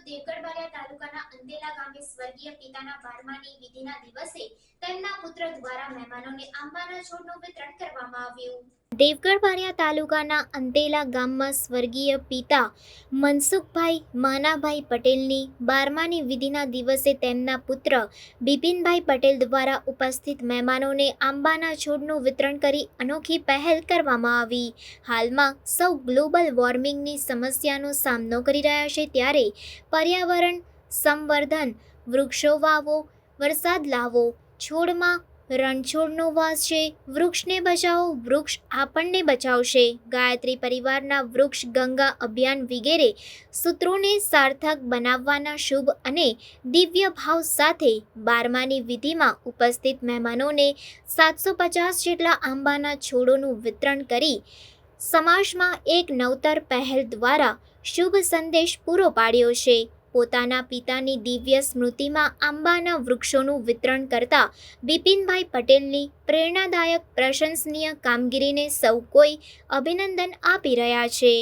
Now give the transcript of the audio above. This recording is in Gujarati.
દેવગઢ તાલુકાના અંદેલા ગામે સ્વર્ગીય પિતાના 12માની વિધિના દિવસે તેમના પુત્ર દ્વારા મહેમાનોને આંબાના છોડનું વિતરણ કરવામાં આવ્યું। દેવગઢ તાલુકાના અંતેલા ગામમાં સ્વર્ગીય પિતા મનસુખભાઈ માનાભાઈ પટેલની 12માની વિધિના દિવસે તેમના પુત્ર બિપિનભાઈ પટેલ દ્વારા ઉપસ્થિત મહેમાનોને આંબાના છોડનું વિતરણ કરી અનોખી પહેલ કરવામાં આવી। હાલમાં સૌ ગ્લોબલ વોર્મિંગની સમસ્યાનો સામનો કરી રહ્યા છે, ત્યારે પર્યાવરણ સંવર્ધન, વૃક્ષો વાવો, વરસાદ લાવો, છોડમાં રણછોડનો વાસ છે, વૃક્ષને બચાવો, વૃક્ષ આપણને બચાવશે, ગાયત્રી પરિવારના વૃક્ષ ગંગા અભિયાન વગેરે સૂત્રોને સાર્થક બનાવવાના શુભ અને દિવ્ય ભાવ સાથે 12માની વિધિમાં ઉપસ્થિત મહેમાનોને 750 જેટલા આંબાના છોડોનું વિતરણ કરી સમાજમાં એક નવતર પહેલ દ્વારા શુભ સંદેશ પૂરો પાડ્યો છે। પોતાના પિતાની દિવ્ય સ્મૃતિમાં આંબાના વૃક્ષોનું વિતરણ કરતા બિપિનભાઈ પટેલની પ્રેરણાદાયક પ્રશંસનીય કામગીરીને સૌ કોઈ અભિનંદન આપી રહ્યા છે।